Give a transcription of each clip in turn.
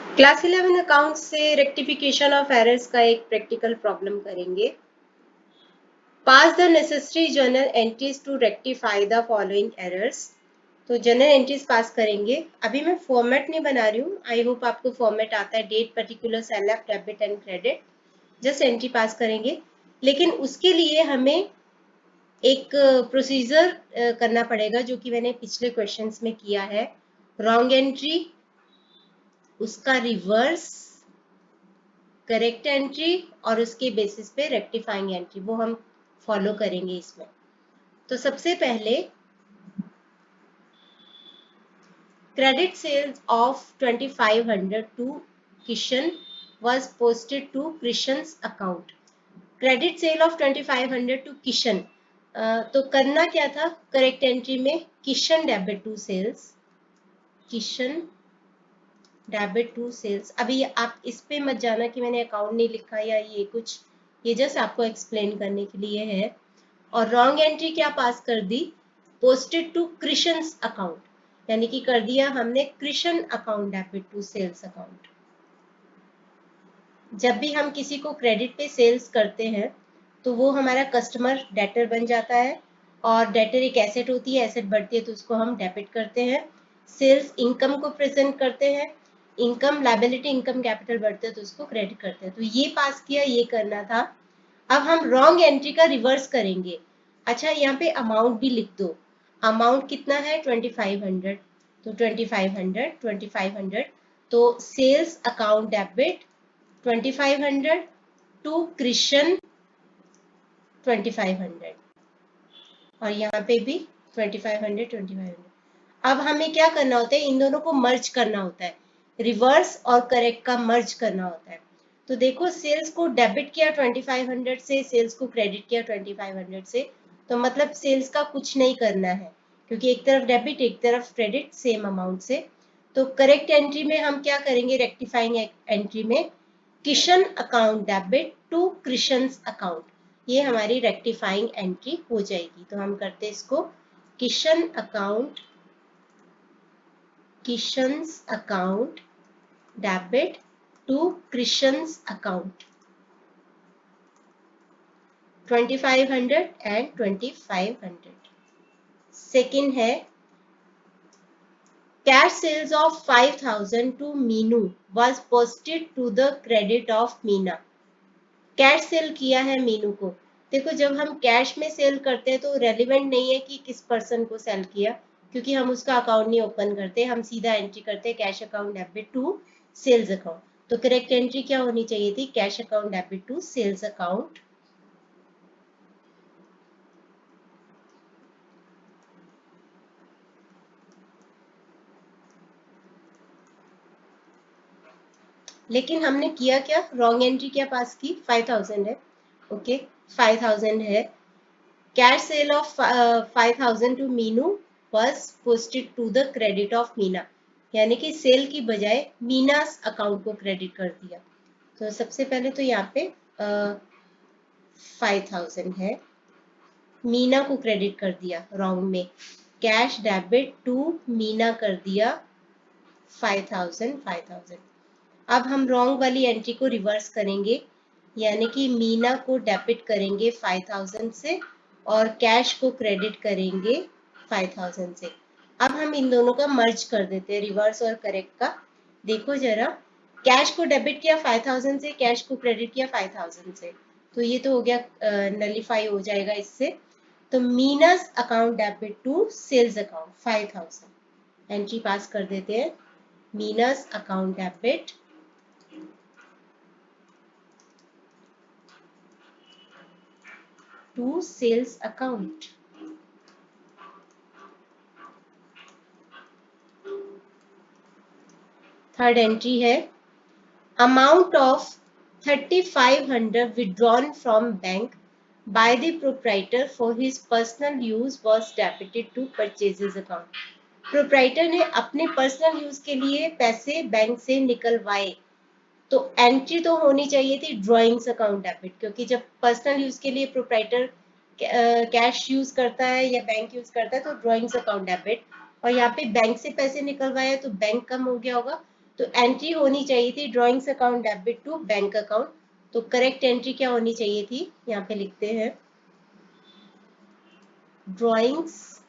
Class 11 account से rectification of errors का एक प्रैक्टिकल प्रॉब्लम करेंगे। Pass the necessary journal entries to rectify the following errors. तो journal entries pass करेंगे। अभी मैं फॉर्मेट नहीं बना रही हूँ, आई होप आपको फॉर्मेट आता है, date, particular, select, debit and credit. Just entry pass करेंगे, लेकिन उसके लिए हमें एक प्रोसीजर करना पड़ेगा जो कि मैंने पिछले क्वेश्चंस में किया है। रॉन्ग एंट्री, उसका रिवर्स, करेक्ट एंट्री और उसके बेसिस पे रेक्टिफाइंग एंट्री, वो हम फॉलो करेंगे इसमें। तो सबसे पहले credit sales of 2500 to Kishan was posted to Krishan's account। Credit sale of 2500 to Kishan, तो करना क्या था करेक्ट एंट्री में, Kishan debit to sales, Kishan debit to sales. अभी आप इस पे मत जाना कि मैंने अकाउंट नहीं लिखा या ये कुछ, ये जस्ट आपको एक्सप्लेन करने के लिए है। और रॉन्ग एंट्री क्या पास कर दी, पोस्टेड टू कृष्ण's अकाउंट, यानी कि कर दिया हमने Krishna account debit to sales account. जब भी हम किसी को क्रेडिट पे सेल्स करते हैं तो वो हमारा कस्टमर डेटर बन जाता है, और डेटर एक एसेट होती है, एसेट बढ़ती है तो उसको हम डेबिट करते हैं। सेल्स इनकम को प्रेजेंट करते हैं, इनकम लायबिलिटी, इनकम कैपिटल बढ़ते हैं तो उसको क्रेडिट करते हैं। तो ये पास किया, ये करना था। अब हम रॉन्ग एंट्री का रिवर्स करेंगे। अच्छा, यहाँ पे अमाउंट भी लिख दो। अमाउंट कितना है 2500, तो 2500 तो sales account debit 2500 to Krishna 2500, और यहाँ पे भी 2500। अब हमें क्या करना होता है, इन दोनों को मर्ज करना होता है, रिवर्स और करेक्ट का मर्ज करना होता है। तो देखो, सेल्स को डेबिट किया 2500 से, सेल्स को क्रेडिट किया 2500 से, तो मतलब सेल्स का कुछ नहीं करना है, क्योंकि एक तरफ डेबिट एक तरफ क्रेडिट सेम अमाउंट से। तो करेक्ट एंट्री में हम क्या करेंगे, रेक्टिफाइंग एंट्री में Kishan account debit to Krishna's account, ये हमारी रेक्टिफाइंग एंट्री हो जाएगी। तो हम करते इसको, Kishan account, Kishan's account debit to Krishan's account 2500 and 2500। Second है cash sales of 5000 to Meenu was posted to the credit of Meena. Cash sale किया है मीनू को। देखो, जब हम कैश में सेल करते हैं तो रेलिवेंट नहीं है कि किस पर्सन को सेल किया, क्योंकि हम उसका अकाउंट नहीं ओपन करते, हम सीधा एंट्री करते हैं cash account debit to sales account. तो करेक्ट एंट्री क्या होनी चाहिए थी, cash account debit to sales account. लेकिन हमने किया क्या, रॉन्ग एंट्री क्या पास की, 5000 है। ओके, 5000 है। Cash sale of 5000 to Meenu was posted to the credit of Meena, यानी कि सेल की बजाय मीना अकाउंट को क्रेडिट कर दिया। तो सबसे पहले तो यहाँ पे 5000 है, मीना को क्रेडिट कर दिया रॉन्ग में, कैश डेबिट टू मीना कर दिया 5000। अब हम रॉन्ग वाली एंट्री को रिवर्स करेंगे, यानी कि मीना को डेबिट करेंगे 5000 से और कैश को क्रेडिट करेंगे 5000 से। अब हम इन दोनों का मर्ज कर देते हैं, रिवर्स और करेक्ट का। देखो जरा, कैश को डेबिट किया 5000 से, कैश को क्रेडिट किया 5000 से, तो ये तो हो गया, नलीफाई हो जाएगा इससे। तो Meena's account debit to sales account 5000, entry pass कर देते हैं, Meena's account debit to sales account. Third entry है amount of 3500 withdrawn from bank by the proprietor for his personal use was debited to purchases account। Proprietor ने अपने personal use के लिए पैसे bank से निकलवाए, तो एंट्री तो होनी चाहिए थी ड्रॉइंग्स अकाउंट डेबिट, क्योंकि जब पर्सनल यूज के लिए प्रोप्राइटर कैश यूज करता है या बैंक यूज करता है तो ड्रॉइंग्स अकाउंट डेबिट, और यहाँ पे बैंक से पैसे निकलवाए तो बैंक कम हो गया होगा, तो एंट्री होनी चाहिए थी drawings account debit to bank account. तो करेक्ट एंट्री क्या होनी चाहिए थी, यहाँ पे लिखते हैं drawings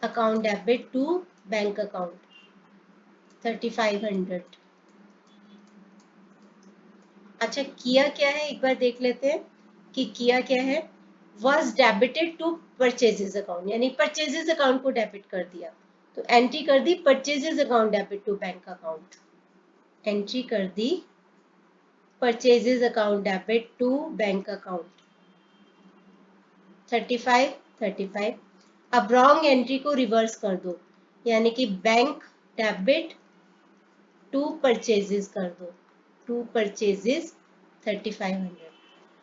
account debit to bank account 3500। अच्छा किया क्या है एक बार देख लेते हैं कि किया क्या है। Was debited to purchases account, यानी परचेजेस अकाउंट को डेबिट कर दिया। तो एंट्री कर दी purchases account debit to bank account, entry कर दी purchases account debit to bank account 35। अब रॉन्ग एंट्री को रिवर्स कर दो, यानी कि बैंक डेबिट टू परचेजेस कर दो, टू परचेजेस 3500।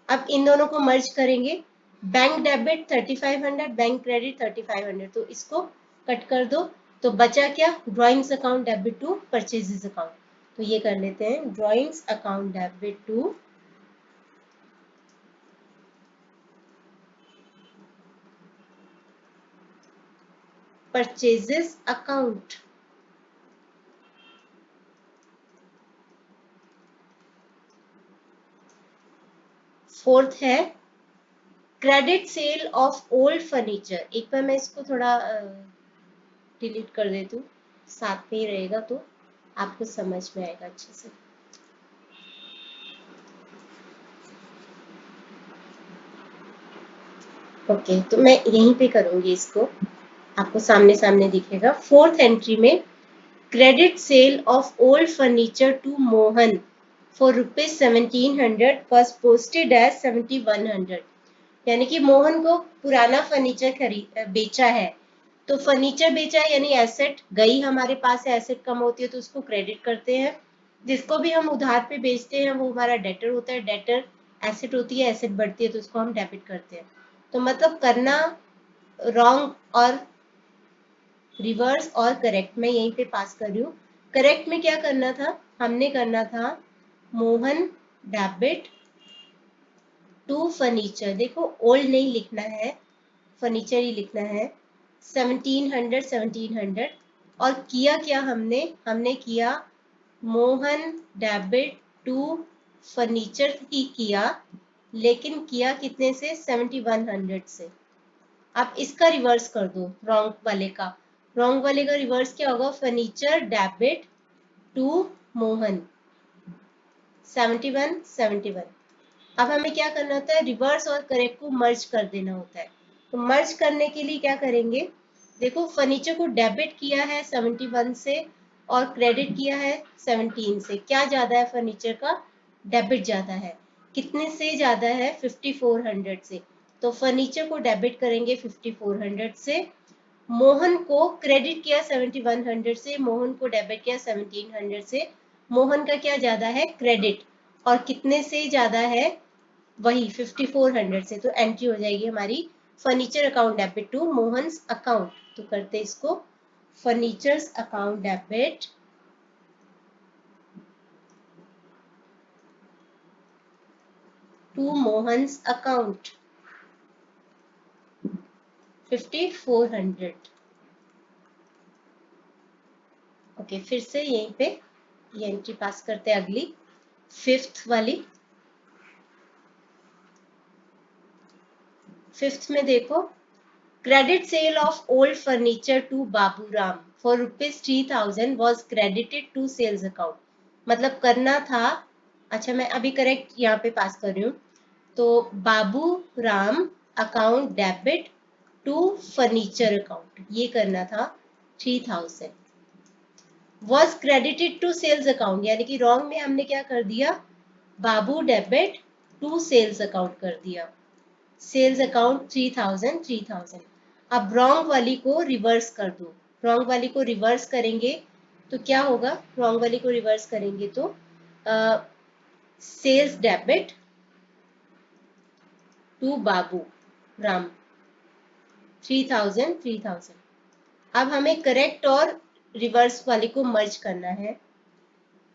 अब इन दोनों को मर्ज करेंगे, बैंक डेबिट 3500, बैंक क्रेडिट 3500, तो इसको कट कर दो। तो बचा क्या, drawings account debit to purchases account. तो ये कर लेते हैं drawings account debit to purchases account. Fourth है credit sale of old furniture. एक बार मैं इसको थोड़ा डिलीट कर देती हूँ, साथ में ही रहेगा तो आपको समझ में आएगा अच्छे से। ओके तो मैं यहीं पे करूंगी इसको, आपको सामने सामने दिखेगा। फोर्थ एंट्री में credit sale of old furniture to Mohan for rupees 1700 was posted as 7100, यानी कि मोहन को पुराना फर्नीचर खरीद बेचा है। तो फर्नीचर बेचा है यानी एसेट गई हमारे पास है, एसेट कम होती है तो उसको क्रेडिट करते हैं। जिसको भी हम उधार पे बेचते हैं वो हमारा डेटर होता है, डेटर एसेट होती है, एसेट बढ़ती है तो उसको हम डेबिट करते हैं। तो मतलब करना रॉन्ग और रिवर्स और करेक्ट मैं यहीं पे पास कर रही हूँ। करेक्ट में क्या करना था, हमने करना था मोहन डेबिट टू फर्नीचर, देखो ओल्ड नहीं लिखना है, फर्नीचर ही लिखना है, 1700। और किया क्या हमने, हमने किया मोहन डेबिट टू फर्नीचर ही किया, लेकिन किया कितने से, 7100 से। आप इसका रिवर्स कर दो रॉन्ग वाले का, रॉन्ग वाले का रिवर्स क्या होगा, फर्नीचर डेबिट टू मोहन 71। अब हमें क्या करना होता है, रिवर्स और करेक्ट को मर्ज कर देना होता है। तो मर्ज करने के लिए क्या करेंगे, देखो फर्नीचर को डेबिट किया है 71 से और क्रेडिट किया है 17 से, क्या ज्यादा है फर्नीचर का, डेबिट ज्यादा है। कितने से ज्यादा है, 5400 से। तो फर्नीचर को डेबिट करेंगे 5400 से, मोहन को क्रेडिट किया 7100 से, मोहन को डेबिट किया 1700 से। मोहन का क्या ज्यादा है, क्रेडिट, और कितने से ज्यादा है, वही 5400 से। तो एंट्री हो जाएगी हमारी furniture account debit to Mohan's account. तो करते इसको furniture's account debit to Mohan's account 5400। Okay फिर से यहीं पे ये एंट्री पास करते हैं अगली, फिफ्थ वाली। फिफ्थ में देखो credit sale of old furniture to Baburam for rupees 3000 was credited to sales account. मतलब करना था, अच्छा मैं अभी करेक्ट यहाँ पे पास कर रही हूँ। तो Babu Ram account debit to furniture account, ये करना था 3000 was credited to sales account, यानी कि रॉन्ग में हमने क्या कर दिया, Babu debit to sales account कर दिया, सेल्स अकाउंट 3000। अब रॉन्ग वाली को रिवर्स कर दो, रॉन्ग वाली को रिवर्स करेंगे तो क्या होगा, रॉन्ग वाली को रिवर्स करेंगे तो sales debit to Babu Ram 3000। अब हमें करेक्ट और रिवर्स वाले को मर्ज करना है।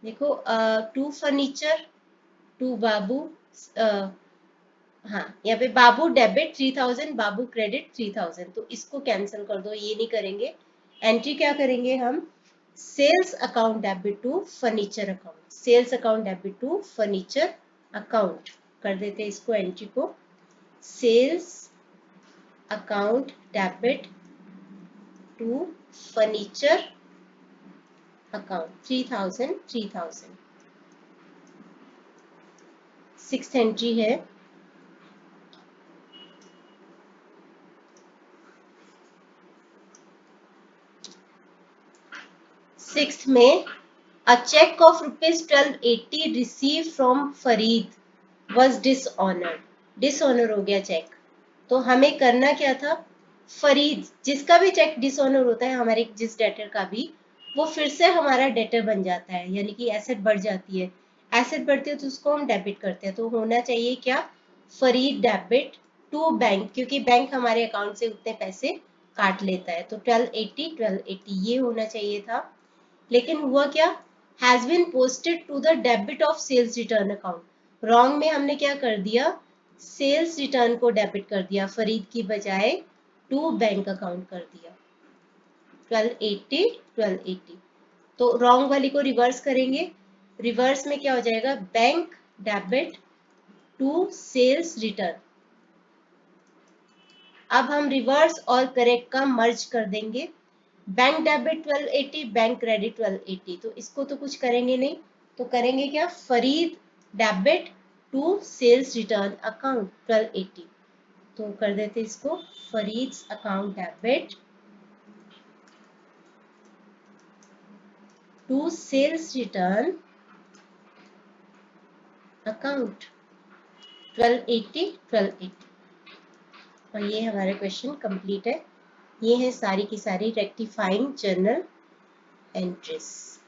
देखो टू फर्नीचर टू बाबू, हाँ यहाँ पे बाबू डेबिट 3000, बाबू क्रेडिट 3000, तो इसको कैंसिल कर दो, ये नहीं करेंगे। एंट्री क्या करेंगे हम, sales account debit to furniture account, sales account debit to furniture account कर देते हैं इसको एंट्री को, sales account debit to furniture account 3000। Sixth entry है, सिक्स्थ में a check of rupees 1280 received from Farid was dishonored, dishonour हो गया check. तो हमें करना क्या था, फरीद, जिसका भी चेक डिसऑनर होता है हमारे जिस डेटर का भी, वो फिर से हमारा डेटर बन जाता है, यानी कि एसेट बढ़ जाती है, एसेट बढ़ती है तो उसको हम डेबिट करते हैं। तो होना चाहिए क्या, फरीद डेबिट टू बैंक, क्योंकि बैंक हमारे अकाउंट से उतने पैसे काट लेता है, तो 1280 ये होना चाहिए था। लेकिन हुआ क्या, has been posted to the debit of sales return account, wrong में हमने क्या कर दिया, सेल्स रिटर्न को डेबिट कर दिया, फरीद की बजाय टू बैंक अकाउंट कर दिया, 1280। तो रॉन्ग वाली को रिवर्स करेंगे, रिवर्स में क्या हो जाएगा, bank debit to sales return. अब हम रिवर्स और करेक्ट का मर्ज कर देंगे, बैंक डेबिट 1280, बैंक क्रेडिट 1280, तो इसको तो कुछ करेंगे नहीं, तो करेंगे क्या, Farid debit to sales return account 1280, तो कर देते इसको Farid account debit to sales return account 1280। और ये हमारा क्वेश्चन कंप्लीट है। ये है सारी की सारी रेक्टिफाइंग जर्नल एंट्रीज।